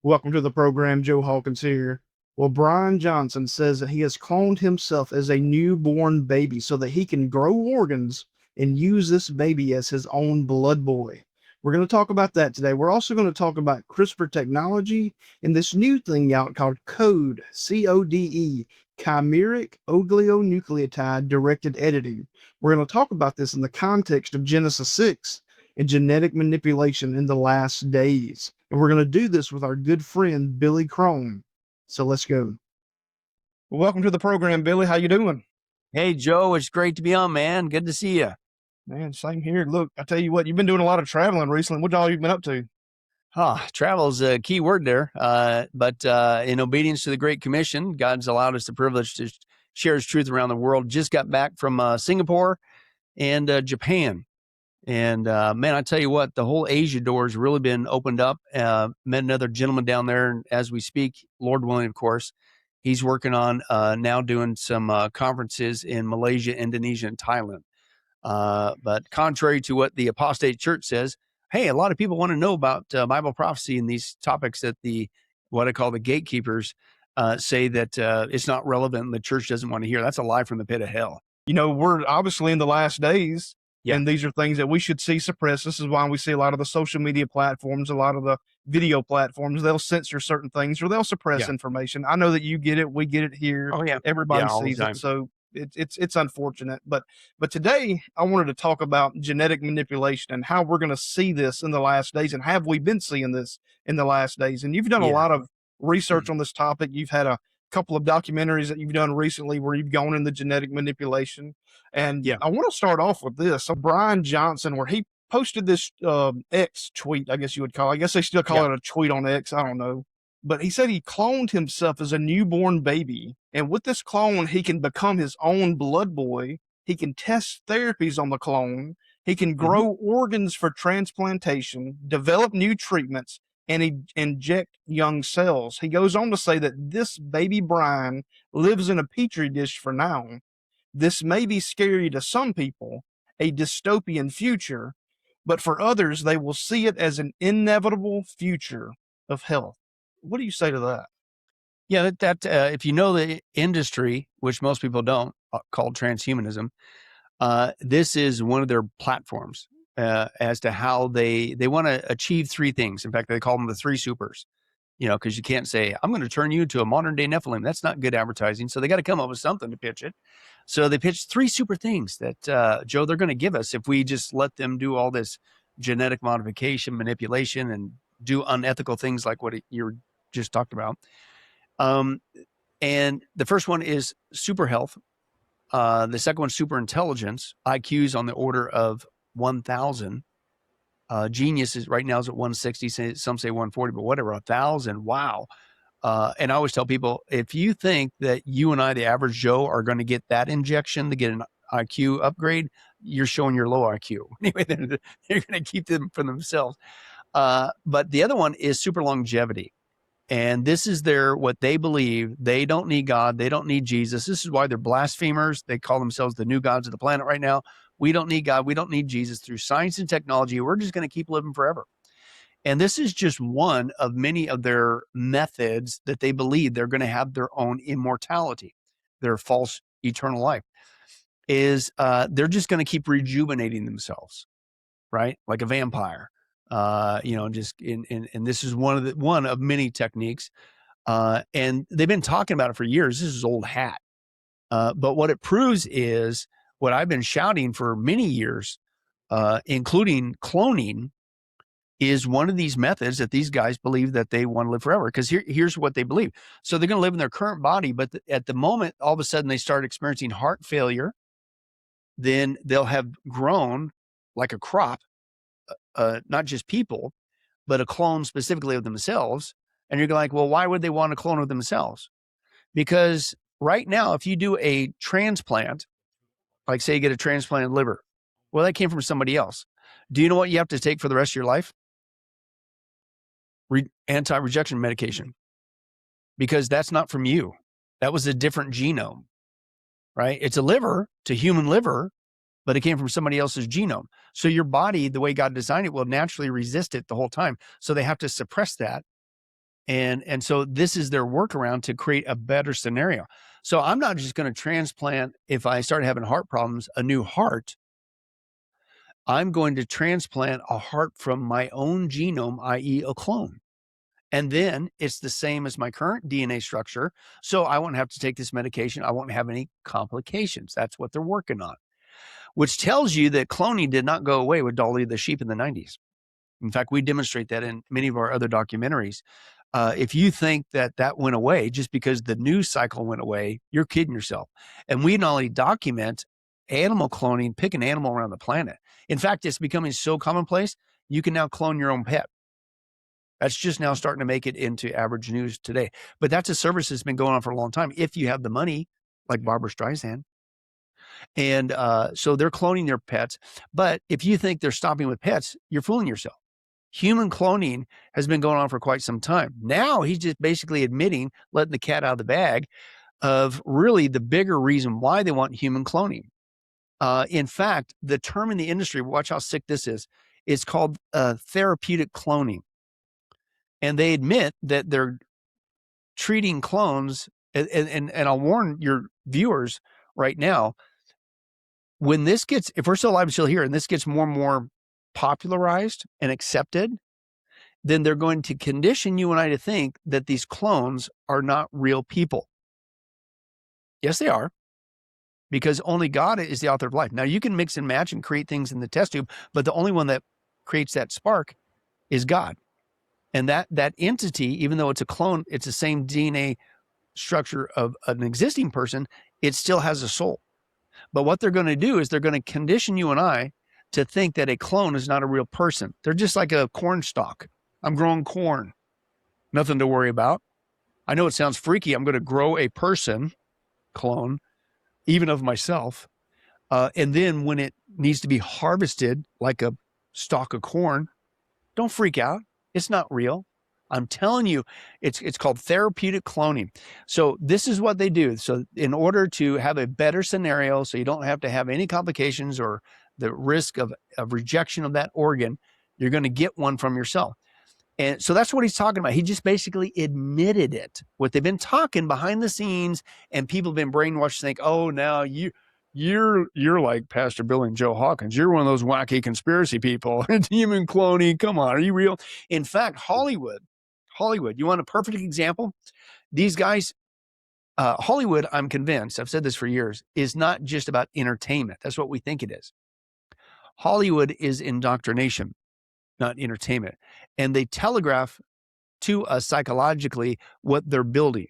Welcome to the program. Joe Hawkins here. Well, Brian Johnson says that he has cloned himself as a newborn baby so that he can grow organs and use this baby as his own blood boy. We're going to talk about that today. We're also going to talk about CRISPR technology and this new thing out called CODE, CODE, chimeric oligonucleotide directed editing. We're going to talk about this in the context of Genesis 6 and genetic manipulation in the last days. And we're going to do this with our good friend, Billy Crone. So let's go. Welcome to the program, Billy. How you doing? Hey, Joe, it's great to be on, man. Good to see you. Man, same here. Look, I tell you what, you've been doing a lot of traveling recently. What all you been up to? Travel's a key word there. But in obedience to the Great Commission, God's allowed us the privilege to share his truth around the world. Just got back from Singapore and Japan. And man, I tell you what, the whole Asia door has really been opened up. Met another gentleman down there. And as we speak, Lord willing, of course, he's working on now doing some conferences in Malaysia, Indonesia, and Thailand. But contrary to what the apostate church says, hey, a lot of people want to know about Bible prophecy and these topics that what I call the gatekeepers say that it's not relevant and the church doesn't want to hear. That's a lie from the pit of hell. You know, we're obviously in the last days, Yeah. and these are things that we should see suppressed. This is why we see a lot of the social media platforms, a lot of the video platforms, they'll censor certain things or they'll suppress information. I know that you get it. We get it here. Oh, yeah. Everybody all the sees time. it. So it's unfortunate. But today I wanted to talk about genetic manipulation and how we're going to see this in the last days. And have we been seeing this in the last days? And you've done a lot of research on this topic. You've had a couple of documentaries that you've done recently where you've gone into genetic manipulation. And I want to start off with this. So Brian Johnson, where he posted this X tweet, I guess you would call it. I guess they still call it a tweet on X. I don't know. But he said he cloned himself as a newborn baby. And with this clone, he can become his own blood boy. He can test therapies on the clone. He can grow organs for transplantation, develop new treatments, and inject young cells. He goes on to say that this baby Brian lives in a petri dish for now. This may be scary to some people, a dystopian future, but for others, they will see it as an inevitable future of health. What do you say to that? Yeah, if you know the industry, which most people don't, called transhumanism, this is one of their platforms as to how they want to achieve three things. In fact, they call them the three supers, because you can't say, I'm going to turn you into a modern day Nephilim. That's not good advertising. So they got to come up with something to pitch it. So they pitched three super things that, Joe, they're going to give us if we just let them do all this genetic modification, manipulation, and do unethical things like what you just talked about. And the first one is super health. The second one, super intelligence. IQ's on the order of 1,000. Genius is right now is at 160. Some say 140, but whatever, 1,000. Wow. And I always tell people, if you think that you and I, the average Joe, are going to get that injection to get an IQ upgrade, you're showing your low IQ. Anyway, they're going to keep them for themselves. But the other one is super longevity. And this is what they believe. They don't need God. They don't need Jesus. This is why they're blasphemers. They call themselves the new gods of the planet right now. We don't need God. We don't need Jesus. Through science and technology, we're just going to keep living forever. And this is just one of many of their methods that they believe they're going to have their own immortality, their false eternal life. They're just going to keep rejuvenating themselves, right? Like a vampire. And this is one of many techniques. And they've been talking about it for years. This is old hat. But what it proves is what I've been shouting for many years, including cloning, is one of these methods that these guys believe that they want to live forever. Because here's what they believe. So they're going to live in their current body, but at the moment, all of a sudden they start experiencing heart failure. Then they'll have grown like a crop, not just people, but a clone specifically of themselves. And you're like, well, why would they want a clone of themselves? Because right now, if you do a transplant, like say you get a transplanted liver, well, that came from somebody else. Do you know what you have to take for the rest of your life? Anti-rejection medication. Because that's not from you. That was a different genome, right? It's a liver, it's a human liver, but it came from somebody else's genome. So your body, the way God designed it, will naturally resist it the whole time. So they have to suppress that And so this is their workaround to create a better scenario. So I'm not just going to transplant, if I start having heart problems, a new heart. I'm going to transplant a heart from my own genome, i.e. a clone. And then it's the same as my current DNA structure. So I won't have to take this medication. I won't have any complications. That's what they're working on, which tells you that cloning did not go away with Dolly the sheep in the 90s. In fact, we demonstrate that in many of our other documentaries. If you think that that went away just because the news cycle went away, you're kidding yourself. And we not only document animal cloning, pick an animal around the planet. In fact, it's becoming so commonplace, you can now clone your own pet. That's just now starting to make it into average news today. But that's a service that's been going on for a long time. If you have the money, like Barbara Streisand. And so they're cloning their pets. But if you think they're stopping with pets, you're fooling yourself. Human cloning has been going on for quite some time. Now he's just basically admitting, letting the cat out of the bag of really the bigger reason why they want human cloning. In fact, the term in the industry, watch how sick this is, it's called therapeutic cloning. And they admit that they're treating clones, and I'll warn your viewers right now, when this gets, if we're still alive and still here, and this gets more and more popularized and accepted, then they're going to condition you and I to think that these clones are not real people. Yes, they are, because only God is the author of life. Now, you can mix and match and create things in the test tube, but the only one that creates that spark is God. And that entity, even though it's a clone, it's the same DNA structure of an existing person, it still has a soul. But what they're going to do is they're going to condition you and I to think that a clone is not a real person. They're just like a corn stalk. I'm growing corn. Nothing to worry about. I know it sounds freaky. I'm going to grow a person clone, even of myself. And then when it needs to be harvested like a stalk of corn, don't freak out. It's not real. I'm telling you, it's called therapeutic cloning. So this is what they do. So in order to have a better scenario, so you don't have to have any complications or the risk of rejection of that organ, you're going to get one from yourself. And so that's what he's talking about. He just basically admitted it. What they've been talking behind the scenes, and people have been brainwashed to think, oh, now you're like Pastor Bill and Joe Hawkins. You're one of those wacky conspiracy people. Human cloning. Come on, are you real? In fact, Hollywood, you want a perfect example? These guys, Hollywood, I'm convinced, I've said this for years, is not just about entertainment. That's what we think it is. Hollywood is indoctrination, not entertainment. And they telegraph to us psychologically what they're building,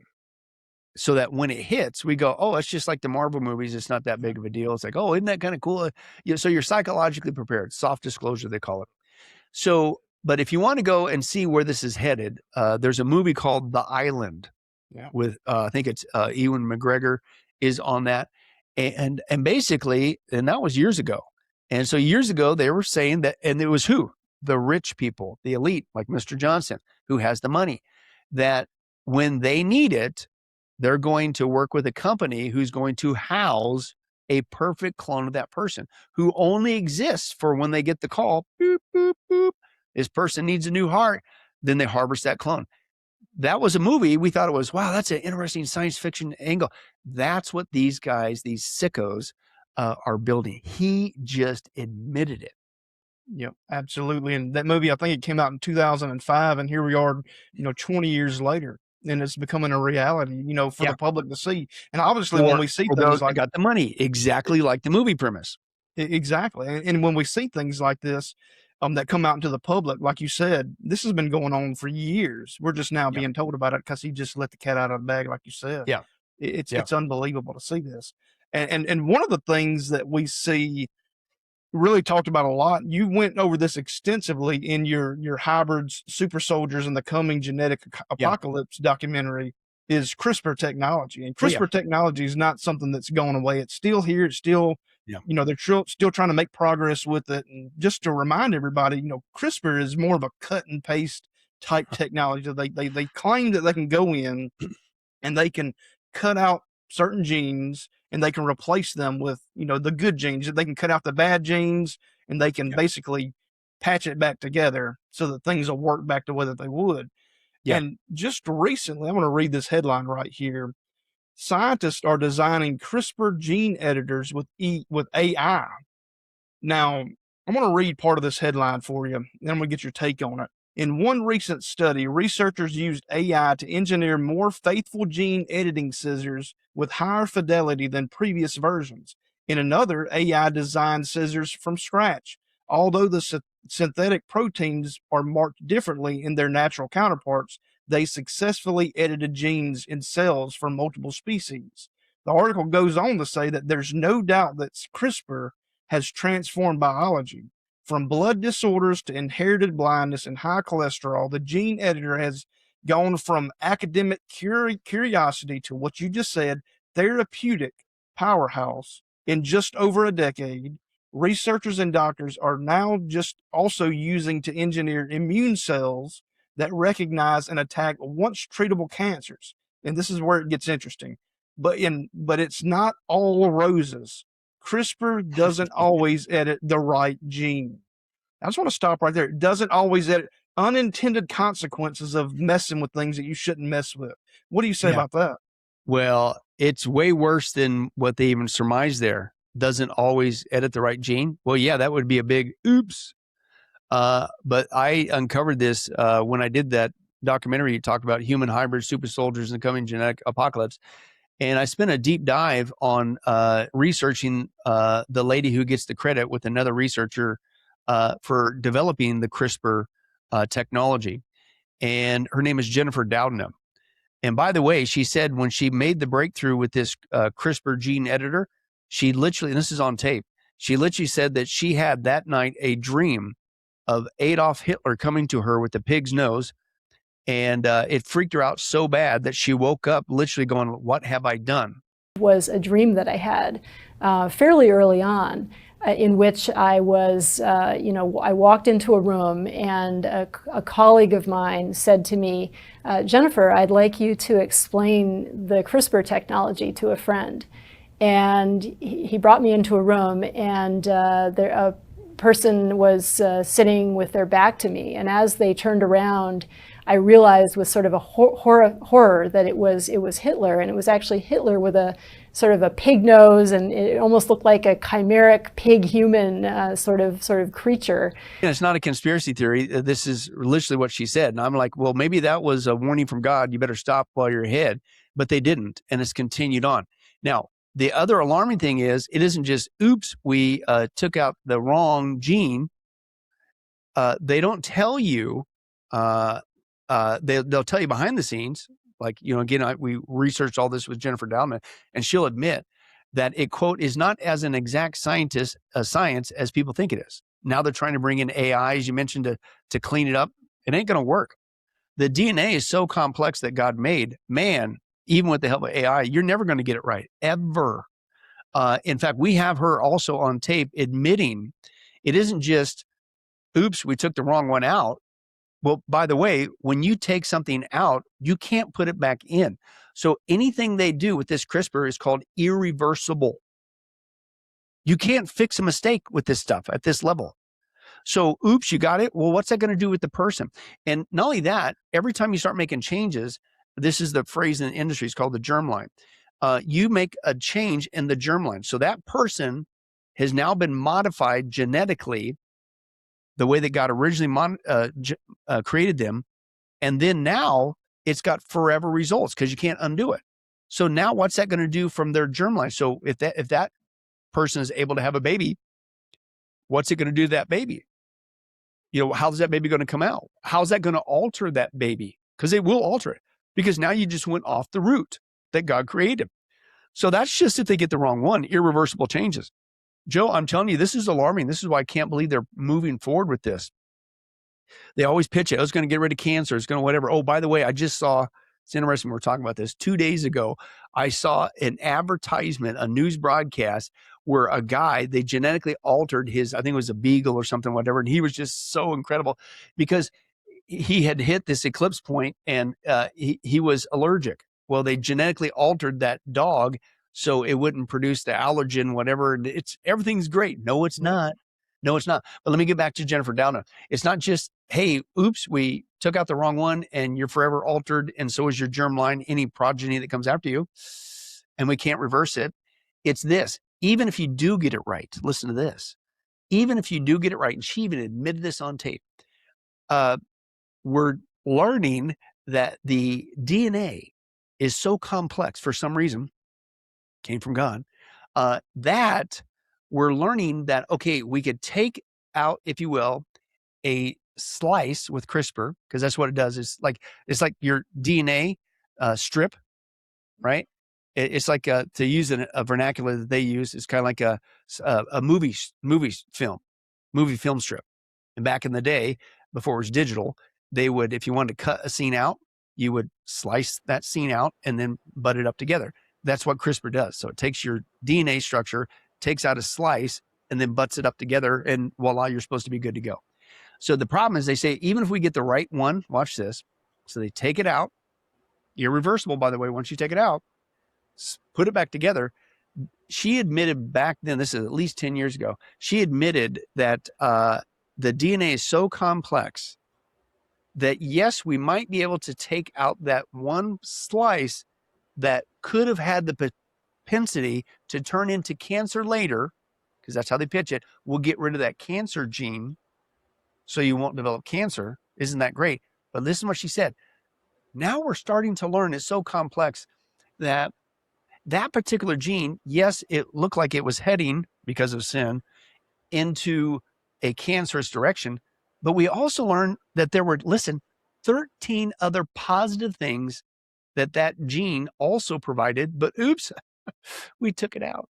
so that when it hits, we go, oh, it's just like the Marvel movies. It's not that big of a deal. It's like, oh, isn't that kind of cool? So you're psychologically prepared. Soft disclosure, they call it. So, but if you want to go and see where this is headed, there's a movie called The Island with, I think it's Ewan McGregor is on that. And basically, and that was years ago. And so years ago, they were saying that, and it was who? The rich people, the elite, like Mr. Johnson, who has the money, that when they need it, they're going to work with a company who's going to house a perfect clone of that person who only exists for when they get the call, boop, boop, boop, this person needs a new heart. Then they harvest that clone. That was a movie. We thought it was, wow, that's an interesting science fiction angle. That's what these guys, these sickos, are building. He just admitted it. Yep, absolutely. And that movie, I think it came out in 2005, and here we are, 20 years later, and it's becoming a reality, for the public to see. And obviously, when we see things like, got the money, exactly like the movie premise. Exactly. And when we see things like this, that come out into the public, like you said, this has been going on for years. We're just now being told about it because he just let the cat out of the bag, like you said. Yeah. It's unbelievable to see this. And one of the things that we see really talked about a lot, you went over this extensively in your hybrids, super soldiers, and the coming genetic apocalypse documentary, is CRISPR technology. And CRISPR technology is not something that's going away. It's still here. It's still, they're still trying to make progress with it. And just to remind everybody, CRISPR is more of a cut and paste type technology. They claim that they can go in and they can cut out certain genes and they can replace them with, the good genes. They can cut out the bad genes and they can basically patch it back together so that things will work back the way that they would. Yeah. And just recently, I'm going to read this headline right here. Scientists are designing CRISPR gene editors with AI. Now, I'm going to read part of this headline for you, and I'm going to get your take on it. In one recent study, researchers used AI to engineer more faithful gene editing scissors with higher fidelity than previous versions. In another, AI designed scissors from scratch. Although the synthetic proteins are marked differently in their natural counterparts, they successfully edited genes in cells from multiple species. The article goes on to say that there's no doubt that CRISPR has transformed biology. From blood disorders to inherited blindness and high cholesterol, the gene editor has gone from academic curiosity to what you just said, therapeutic powerhouse in just over a decade. Researchers and doctors are now just also using to engineer immune cells that recognize and attack once treatable cancers. And this is where it gets interesting. But it's not all roses. CRISPR doesn't always edit the right gene. I just want to stop right there. It doesn't always edit unintended consequences of messing with things that you shouldn't mess with. What do you say Yeah. about that? Well, it's way worse than what they even surmise there. Doesn't always edit the right gene. Well, yeah, that would be a big oops. But I uncovered this when I did that documentary you talked about, human hybrid super soldiers and the coming genetic apocalypse. And I spent a deep dive on researching the lady who gets the credit with another researcher for developing the CRISPR technology. And her name is Jennifer Doudna. And by the way, she said when she made the breakthrough with this CRISPR gene editor, she literally, and this is on tape, she literally said that she had that night a dream of Adolf Hitler coming to her with the pig's nose. And it freaked her out so bad that she woke up literally going, "What have I done?" Was a dream that I had fairly early on, in which I was, I walked into a room and a colleague of mine said to me, Jennifer, I'd like you to explain the CRISPR technology to a friend. And he brought me into a room, and a person was sitting with their back to me. And as they turned around, I realized with sort of a horror that it was Hitler, and it was actually Hitler with a sort of a pig nose, and it almost looked like a chimeric pig human sort of creature. And it's not a conspiracy theory. This is literally what she said. And I'm like, well, maybe that was a warning from God. You better stop while you're ahead. But they didn't, and it's continued on. Now, the other alarming thing is it isn't just, oops, we took out the wrong gene. They don't tell you. They'll tell you behind the scenes, like, again, we researched all this with Jennifer Doudna, and she'll admit that it, quote, is not as an exact science as people think it is. Now they're trying to bring in AI, as you mentioned, to clean it up. It ain't going to work. The DNA is so complex that God made. Man, even with the help of AI, you're never going to get it right, ever. In fact, we have her also on tape admitting it isn't just, oops, we took the wrong one out. Well, by the way, when you take something out, you can't put it back in. So anything they do with this CRISPR is called irreversible. You can't fix a mistake with this stuff at this level. So, oops, you got it. Well, what's that going to do with the person? And not only that, every time you start making changes, this is the phrase in the industry, it's called the germline. You make a change in the germline. So that person has now been modified genetically the way that God originally created them. And then now it's got forever results because you can't undo it. So now what's that going to do from their germline? So if that person is able to have a baby, what's it going to do to that baby? How's that baby going to come out? How's that going to alter that baby? Because it will alter it, because now you just went off the route that God created. So that's just if they get the wrong one, irreversible changes. Joe, I'm telling you, this is alarming. This is why I can't believe they're moving forward with this. They always pitch it. It's going to get rid of cancer. It's going to whatever. Oh, by the way, I just saw, it's interesting. We're talking about this 2 days ago. I saw an advertisement, a news broadcast where a guy, they genetically altered his, I think it was a beagle or something, whatever. And he was just so incredible because he had hit this eclipse point and he was allergic. Well, they genetically altered that dog so it wouldn't produce the allergen, whatever. Everything's great. No, it's not. No, it's not. But let me get back to Jennifer Doudna. It's not just, hey, oops, we took out the wrong one and you're forever altered. And so is your germline, any progeny that comes after you. And we can't reverse it. It's this. Even if you do get it right, listen to this. Even if you do get it right, and she even admitted this on tape, we're learning that the DNA is so complex for some reason, came from God, that we're learning that, okay, we could take out, if you will, a slice with CRISPR, because that's what it does. It's like your DNA strip, right? It's like to use a vernacular that they use. It's kind of like a movie film strip. And back in the day, before it was digital, they would, if you wanted to cut a scene out, you would slice that scene out and then butt it up together. That's what CRISPR does. So it takes your DNA structure, takes out a slice, and then butts it up together, and voila, you're supposed to be good to go. So the problem is, they say, even if we get the right one, watch this. So they take it out, irreversible, by the way, once you take it out, put it back together. She admitted back then, this is at least 10 years ago, she admitted that the DNA is so complex that, yes, we might be able to take out that one slice that could have had the propensity to turn into cancer later, because that's how they pitch it. We'll get rid of that cancer gene so you won't develop cancer. Isn't that great? But listen to what she said. Now we're starting to learn it's so complex that that particular gene, yes, it looked like it was heading, because of sin, into a cancerous direction. But we also learned that there were, 13 other positive things that gene also provided. But oops, we took it out.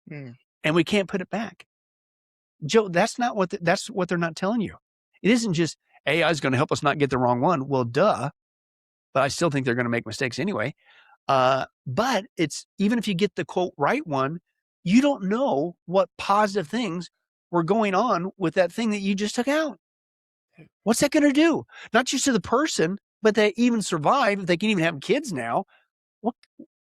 And we can't put it back. Joe, that's not what that's what they're not telling you. It isn't just AI is going to help us not get the wrong one. Well, duh. But I still think they're going to make mistakes anyway. But it's, even if you get the quote right one, you don't know what positive things were going on with that thing that you just took out. What's that going to do? Not just to the person, but they even survive. If they can even have kids now,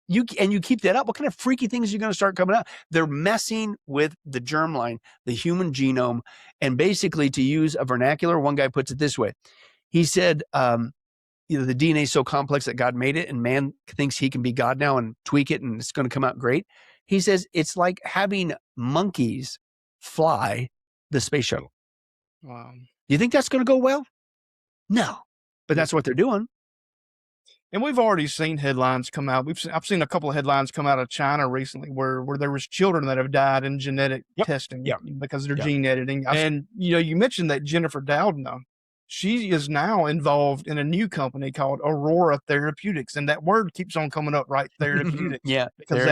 you keep that up, what kind of freaky things are going to start coming out? They're messing with the germline, the human genome. And basically, to use a vernacular, one guy puts it this way. He said, the DNA is so complex that God made it, and man thinks he can be God now and tweak it, and it's going to come out great. He says it's like having monkeys fly the space shuttle. Wow. You think that's going to go well? No, but that's what they're doing. And we've already seen headlines come out. I've seen a couple of headlines come out of China recently where there was children that have died in genetic testing because of their gene editing. And you mentioned that Jennifer Doudna, she is now involved in a new company called Aurora Therapeutics, and that word keeps on coming up, right? Therapeutics, because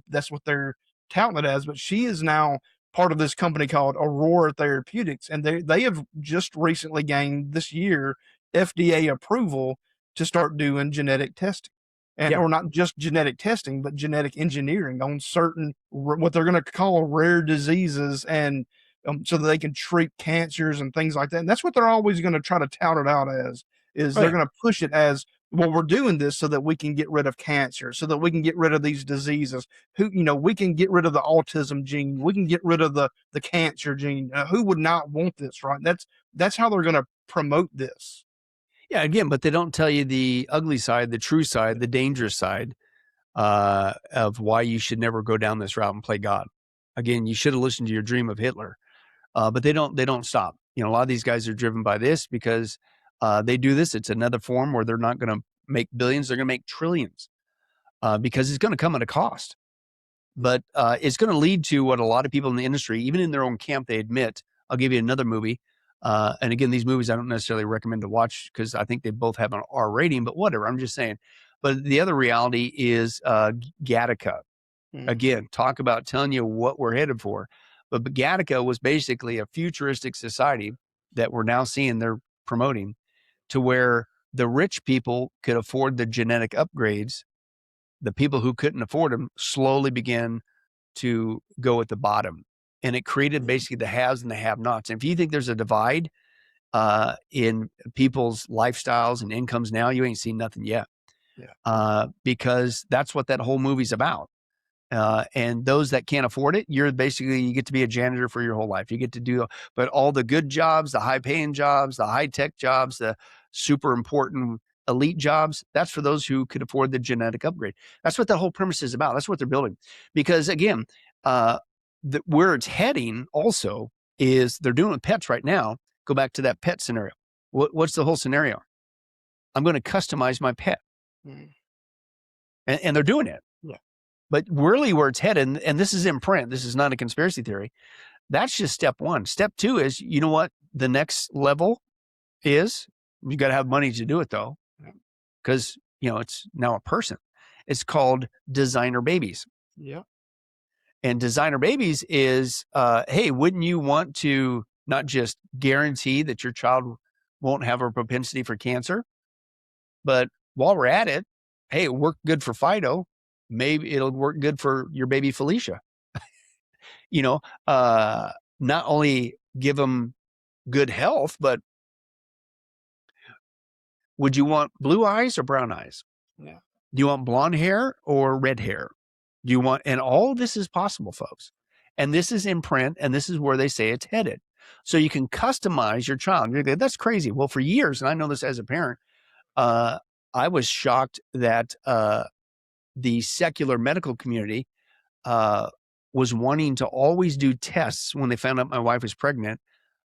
that's what they're touting it as. But she is now part of this company called Aurora Therapeutics, and they have just recently gained this year FDA approval to start doing genetic testing, and or not just genetic testing, but genetic engineering on certain what they're going to call rare diseases, and so that they can treat cancers and things like that. And that's what they're always going to try to tout it out as. They're going to push it as, well, we're doing this so that we can get rid of cancer, so that we can get rid of these diseases. We can get rid of the autism gene, we can get rid of the cancer gene. Who would not want this, right? That's how they're going to promote this. Yeah, again, but they don't tell you the ugly side, the true side, the dangerous side of why you should never go down this route and play God. Again, you should have listened to your dream of Hitler, but they don't stop. A lot of these guys are driven by this because they do this. It's another form where they're not going to make billions; they're going to make trillions because it's going to come at a cost. But it's going to lead to what a lot of people in the industry, even in their own camp, they admit. I'll give you another movie. And again, these movies I don't necessarily recommend to watch because I think they both have an R rating, but whatever, I'm just saying. But the other reality is Gattaca. Again, talk about telling you what we're headed for. But Gattaca was basically a futuristic society that we're now seeing they're promoting, to where the rich people could afford the genetic upgrades. The people who couldn't afford them slowly began to go at the bottom. And it created basically the haves and the have-nots. And if you think there's a divide in people's lifestyles and incomes now, you ain't seen nothing yet. Because that's what that whole movie's about. And those that can't afford it, you get to be a janitor for your whole life. You get to do, but all the good jobs, the high paying jobs, the high tech jobs, the super important elite jobs, that's for those who could afford the genetic upgrade. That's what the whole premise is about. That's what they're building. Because again, where it's heading also is they're doing with pets right now. Go back to that pet scenario. What's the whole scenario? I'm going to customize my pet. And they're doing it. Yeah. But really where it's headed, and this is in print, this is not a conspiracy theory. That's just step one. Step two is, you know what the next level is? You got to have money to do it though. Because, it's now a person. It's called designer babies. Yeah. And designer babies is, hey, wouldn't you want to not just guarantee that your child won't have a propensity for cancer, but while we're at it, hey, it worked good for Fido. Maybe it'll work good for your baby Felicia. Not only give them good health, but would you want blue eyes or brown eyes? Yeah. Do you want blonde hair or red hair? Do you want, and all this is possible, folks. And this is in print, and this is where they say it's headed. So you can customize your child. You're like, that's crazy. Well, for years, and I know this as a parent, I was shocked that the secular medical community was wanting to always do tests when they found out my wife was pregnant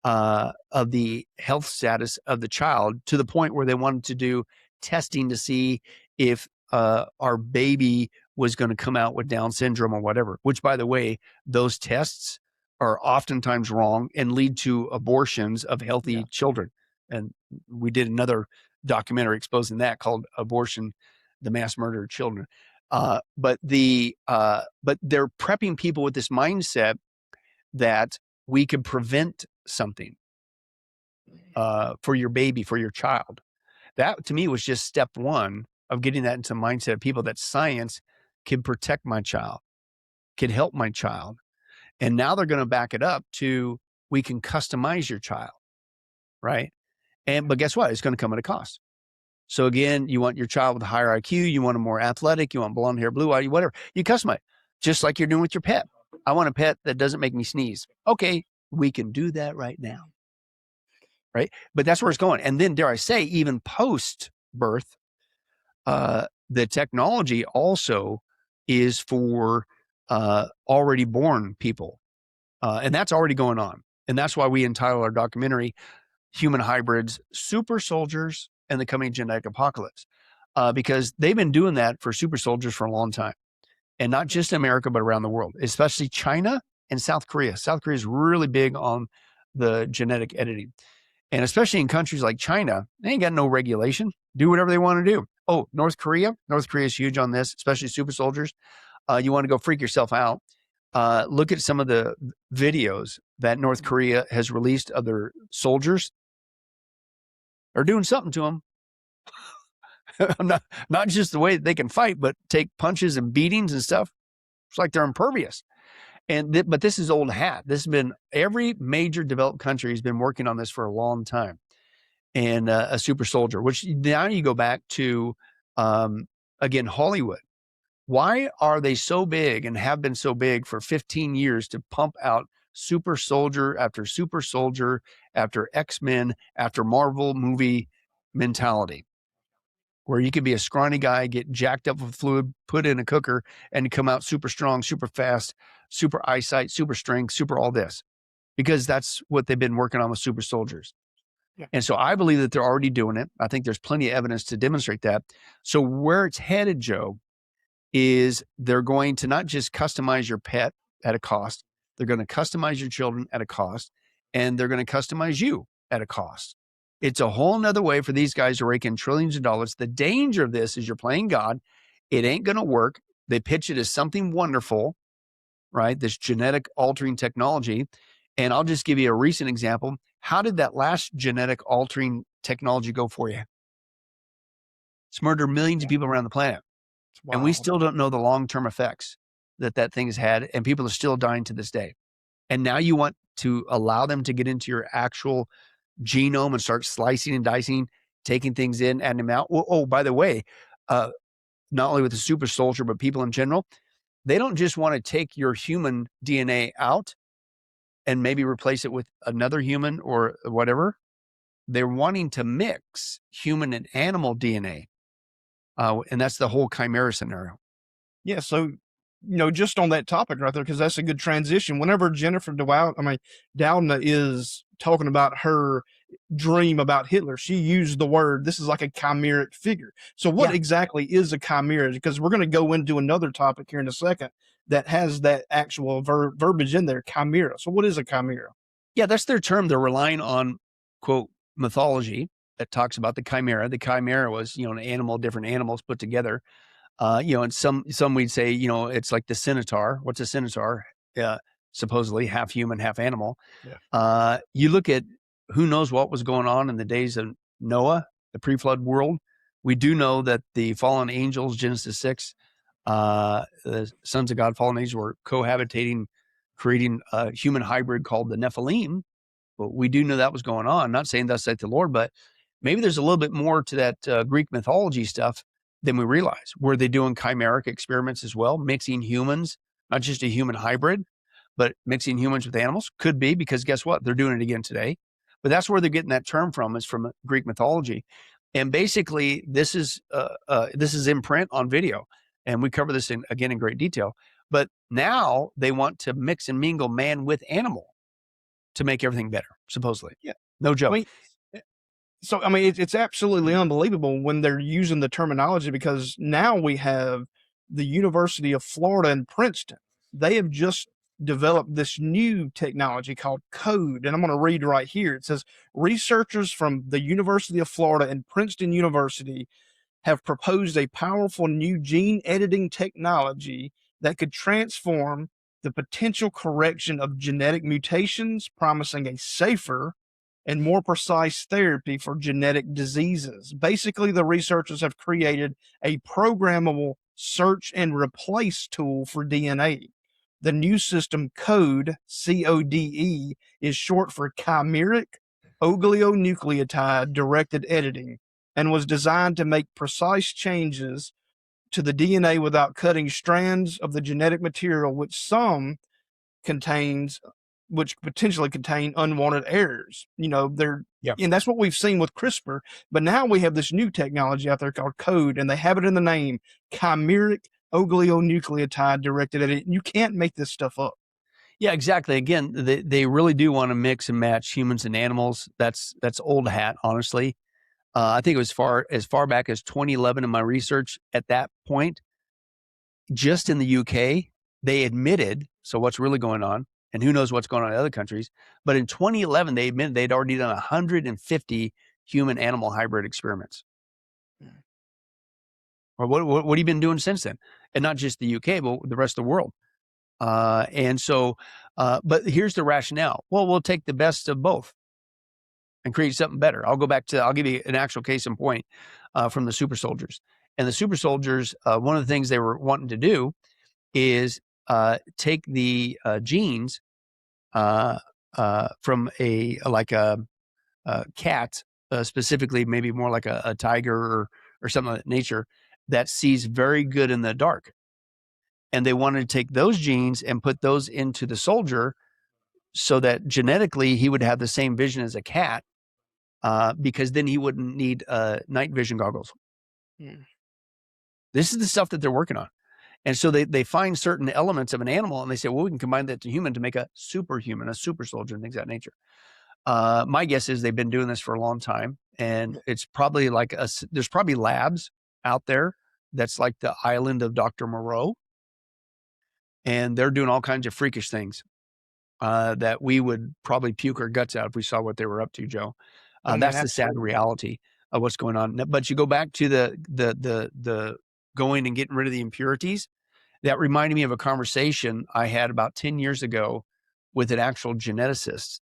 of the health status of the child, to the point where they wanted to do testing to see if our baby was going to come out with Down syndrome or whatever, which, by the way, those tests are oftentimes wrong and lead to abortions of healthy children. And we did another documentary exposing that called Abortion, the Mass Murder of Children. But they're prepping people with this mindset that we could prevent something for your baby, for your child. That to me was just step one of getting that into the mindset of people, that science can protect my child, can help my child. And now they're going to back it up to, we can customize your child, right? But guess what? It's going to come at a cost. So again, you want your child with a higher IQ, you want them more athletic, you want blonde hair, blue eye, whatever. You customize, just like you're doing with your pet. I want a pet that doesn't make me sneeze. Okay, we can do that right now, right? But that's where it's going. And then, dare I say, even post-birth, the technology also is for already born people. And that's already going on. And that's why we entitled our documentary, Human Hybrids, Super Soldiers, and the Coming Genetic Apocalypse. Because they've been doing that for super soldiers for a long time. And not just America, but around the world, especially China and South Korea. South Korea is really big on the genetic editing. And especially in countries like China, they ain't got no regulation. Do whatever they want to do. Oh, North Korea is huge on this, especially super soldiers. You want to go freak yourself out. Look at some of the videos that North Korea has released of their soldiers. They're doing something to them. not just the way that they can fight, but take punches and beatings and stuff. It's like they're impervious. But this is old hat. This has been, every major developed country has been working on this for a long time. And a super soldier, which now you go back to, again, Hollywood. Why are they so big and have been so big for 15 years to pump out super soldier after super soldier, after X-Men, after Marvel movie mentality? Where you could be a scrawny guy, get jacked up with fluid, put in a cooker, and come out super strong, super fast, super eyesight, super strength, super all this. Because that's what they've been working on with super soldiers. Yeah. And so I believe that they're already doing it. I think there's plenty of evidence to demonstrate that. So where it's headed, Joe, is they're going to not just customize your pet at a cost, they're going to customize your children at a cost, and they're going to customize you at a cost. It's a whole nother way for these guys to rake in trillions of dollars. The danger of this is you're playing God. It ain't going to work. They pitch it as something wonderful, right? This genetic altering technology. And I'll just give you a recent example. How did that last genetic altering technology go for you? It's murdered millions of people around the planet. And we still don't know the long-term effects that thing has had. And people are still dying to this day. And now you want to allow them to get into your actual genome and start slicing and dicing, taking things in, adding them out. Oh, by the way, not only with the super soldier, but people in general, they don't just want to take your human DNA out and maybe replace it with another human or whatever. They're wanting to mix human and animal DNA. And that's the whole chimera scenario. Yeah. So, just on that topic right there, because that's a good transition. Whenever Jennifer Doudna is talking about her dream about Hitler, she used the word, this is like a chimeric figure. So what exactly is a chimera? Because we're going to go into another topic here in a second that has that actual verbiage in there, chimera. So what is a chimera? Yeah, that's their term. They're relying on, quote, mythology that talks about the chimera. The chimera was, an animal, different animals put together. And some we'd say, it's like the centaur. What's a centaur? Supposedly half human, half animal. Yeah. You look at who knows what was going on in the days of Noah, the pre-flood world. We do know that the fallen angels, Genesis 6, the sons of God, fallen angels, were cohabitating, creating a human hybrid called the Nefilim. But we do know that was going on. Not saying thus saith the Lord, but maybe there's a little bit more to that Greek mythology stuff than we realize. Were they doing chimeric experiments as well, mixing humans, not just a human hybrid, but mixing humans with animals? Could be, because guess what? They're doing it again today. But that's where they're getting that term from, is from Greek mythology. And basically, this is in print on video. And we cover this again in great detail. But now they want to mix and mingle man with animal to make everything better, supposedly. Yeah. No joke. It's absolutely unbelievable when they're using the terminology, because now we have the University of Florida and Princeton. They have just developed this new technology called code. And I'm going to read right here. It says, researchers from the University of Florida and Princeton University have proposed a powerful new gene editing technology that could transform the potential correction of genetic mutations, promising a safer and more precise therapy for genetic diseases. Basically, the researchers have created a programmable search and replace tool for DNA. The new system, CODE, CODE, is short for chimeric oligonucleotide directed editing, and was designed to make precise changes to the DNA without cutting strands of the genetic material, which potentially contain unwanted errors. And that's what we've seen with CRISPR. But now we have this new technology out there called code, and they have it in the name, chimeric oligonucleotide directed editing. You can't make this stuff up. Yeah, exactly. Again, they really do want to mix and match humans and animals. That's old hat, honestly. I think it was as far back as 2011 in my research. At that point, just in the UK, they admitted, so what's really going on, and who knows what's going on in other countries, but in 2011, they admitted they'd already done 150 human-animal hybrid experiments. Or what have you been doing since then? And not just the UK, but the rest of the world. But here's the rationale. Well, we'll take the best of both and create something better. I'll give you an actual case in point from the super soldiers. And the super soldiers, one of the things they were wanting to do is take the genes from a cat, specifically maybe more like a tiger or something of that nature, that sees very good in the dark. And they wanted to take those genes and put those into the soldier so that genetically he would have the same vision as a cat, because then he wouldn't need night vision goggles. This is the stuff that they're working on. And so they find certain elements of an animal and they say, well, we can combine that to human to make a superhuman, a super soldier, and things of that nature. My guess is they've been doing this for a long time, and it's probably there's probably labs out there that's like the island of Dr. Moreau, and they're doing all kinds of freakish things that we would probably puke our guts out if we saw what they were up to, Joe. That's the sad reality of what's going on. But you go back to the going and getting rid of the impurities. That reminded me of a conversation I had about 10 years ago with an actual geneticist,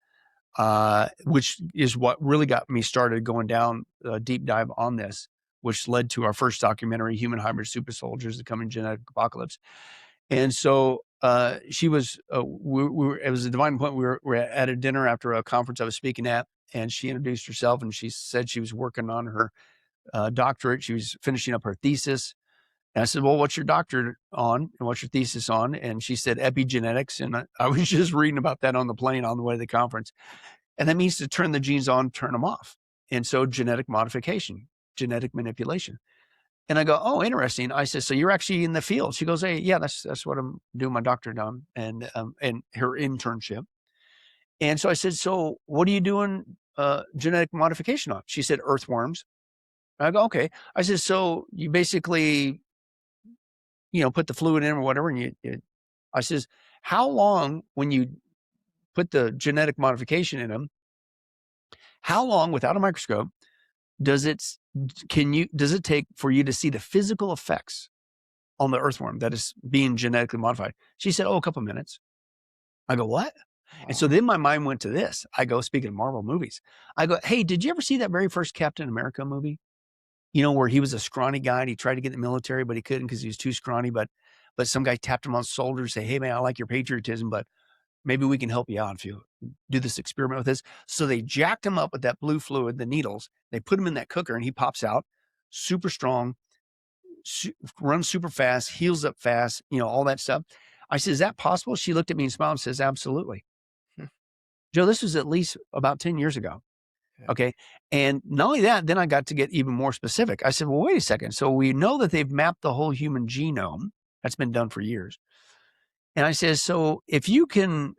which is what really got me started going down a deep dive on this, which led to our first documentary, Human Hybrid Super Soldiers, The Coming Genetic Apocalypse. And so she was, it was a divine point. We were at a dinner after a conference I was speaking at, and she introduced herself, and she said she was working on her doctorate. She was finishing up her thesis. And I said, well, what's your doctorate on and what's your thesis on? And she said epigenetics. And I was just reading about that on the plane on the way to the conference. And that means to turn the genes on, turn them off. And so genetic modification, genetic manipulation. And I go, oh, interesting. I said, so you're actually in the field. She goes, hey, yeah, that's what I'm doing my doctorate on and her internship. And so I said, so what are you doing genetic modification on? She said, earthworms. I go, okay. I said, so you basically, put the fluid in or whatever. And I says, how long when you put the genetic modification in them, how long without a microscope does it take for you to see the physical effects on the earthworm that is being genetically modified? She said, oh, a couple minutes. I go, what? Wow. And so then my mind went to this. I go, speaking of Marvel movies, I go, hey, did you ever see that very first Captain America movie? Where he was a scrawny guy and he tried to get in the military, but he couldn't because he was too scrawny. But some guy tapped him on the shoulder and say, hey man, I like your patriotism, but maybe we can help you out if you do this experiment with this. So they jacked him up with that blue fluid, the needles. They put him in that cooker and he pops out super strong, runs super fast, heals up fast, all that stuff. I said, is that possible? She looked at me and smiled and says, absolutely. Joe, this was at least about 10 years ago. Yeah. Okay. And not only that, then I got to get even more specific. I said, well, wait a second. So we know that they've mapped the whole human genome. That's been done for years. And I said, so if you can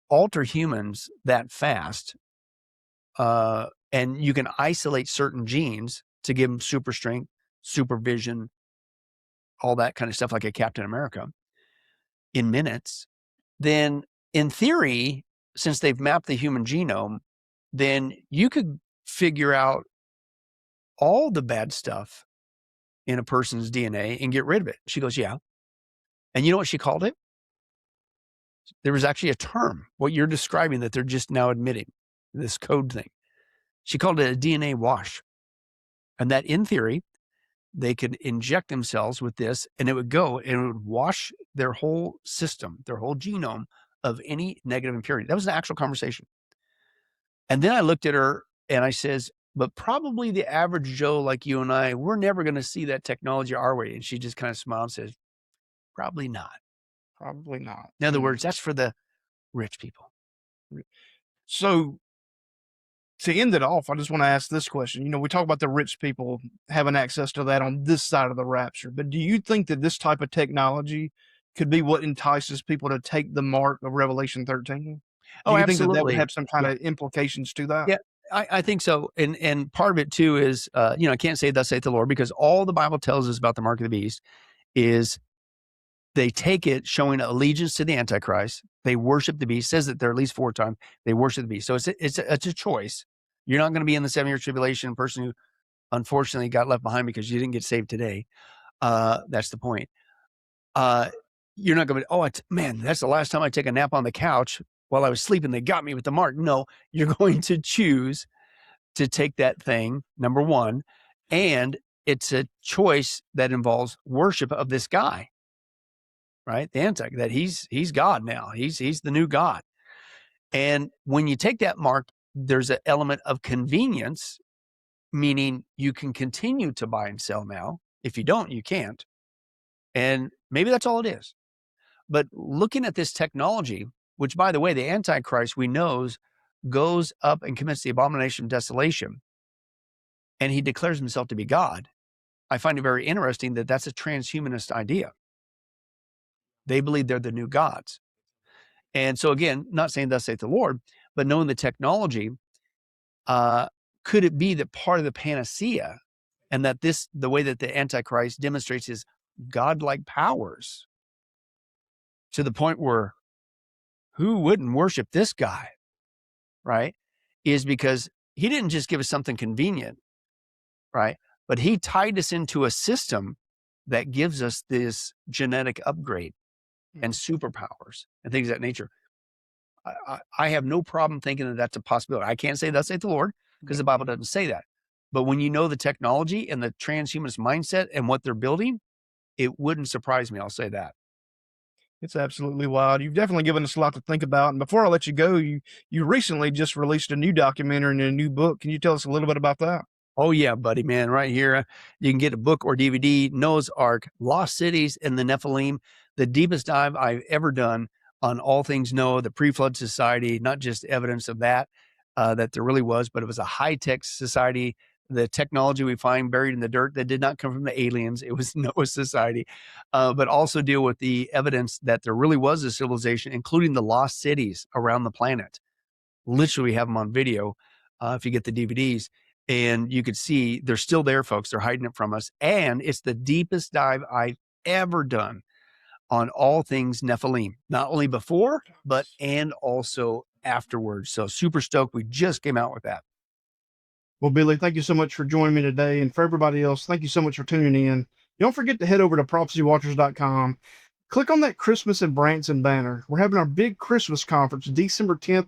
alter humans that fast, and you can isolate certain genes to give them super strength, supervision, all that kind of stuff like a Captain America in minutes, then in theory, since they've mapped the human genome, then you could figure out all the bad stuff in a person's DNA and get rid of it. She goes, yeah. And you know what she called it? There was actually a term, what you're describing that they're just now admitting, this code thing. She called it a DNA wash. And that in theory, they could inject themselves with this and it would go and it would wash their whole system, their whole genome of any negative impurity. That was an actual conversation. And then I looked at her and I says, but probably the average Joe like you and I, we're never going to see that technology our way. And she just kind of smiled and says, probably not. Probably not. In other words, that's for the rich people. So to end it off, I just want to ask this question. We talk about the rich people having access to that on this side of the rapture, but do you think that this type of technology could be what entices people to take the mark of Revelation 13? Oh, you absolutely. think that would have some kind of implications to that? Yeah, I think so. And part of it too is, I can't say thus saith the Lord, because all the Bible tells us about the mark of the beast is they take it showing allegiance to the Antichrist. They worship the beast. It says that there are at least 4 times they worship the beast. So it's a choice. You're not going to be in the 7-year tribulation, person who unfortunately got left behind because you didn't get saved today. That's the point. You're not going to, man, that's the last time I take a nap on the couch while I was sleeping. They got me with the mark. No, you're going to choose to take that thing, number one. And it's a choice that involves worship of this guy, right? The Antichrist, that he's God now. He's the new God. And when you take that mark, there's an element of convenience, meaning you can continue to buy and sell now. If you don't, you can't. And maybe that's all it is. But looking at this technology, which by the way, the Antichrist we know goes up and commits the abomination of desolation, and he declares himself to be God. I find it very interesting that that's a transhumanist idea. They believe they're the new gods. And so again, not saying thus saith the Lord, but knowing the technology, could it be that part of the panacea, and that the way that the Antichrist demonstrates his godlike powers to the point where who wouldn't worship this guy, right? Is because he didn't just give us something convenient, right? But he tied us into a system that gives us this genetic upgrade and superpowers and things of that nature. I have no problem thinking that that's a possibility. I can't say thus saith the Lord because the Bible doesn't say that. But when you know the technology and the transhumanist mindset and what they're building, it wouldn't surprise me. I'll say that. It's absolutely wild. You've definitely given us a lot to think about. And before I let you go, you recently just released a new documentary and a new book. Can you tell us a little bit about that? Oh yeah, buddy, man. Right here, you can get a book or DVD, Noah's Ark, Lost Cities and the Nephilim, the deepest dive I've ever done on all things Noah, the pre-flood society, not just evidence of that, that there really was, but it was a high-tech society. The technology we find buried in the dirt that did not come from the aliens, it was Noah's society, but also deal with the evidence that there really was a civilization, including the lost cities around the planet. Literally have them on video if you get the DVDs. And you could see they're still there, folks. They're hiding it from us. And it's the deepest dive I've ever done on all things Nephilim, not only before, but and also afterwards. So super stoked. We just came out with that. Well, Billy, thank you so much for joining me today. And for everybody else, thank you so much for tuning in. Don't forget to head over to prophecywatchers.com. Click on that Christmas and Branson banner. We're having our big Christmas conference December 10th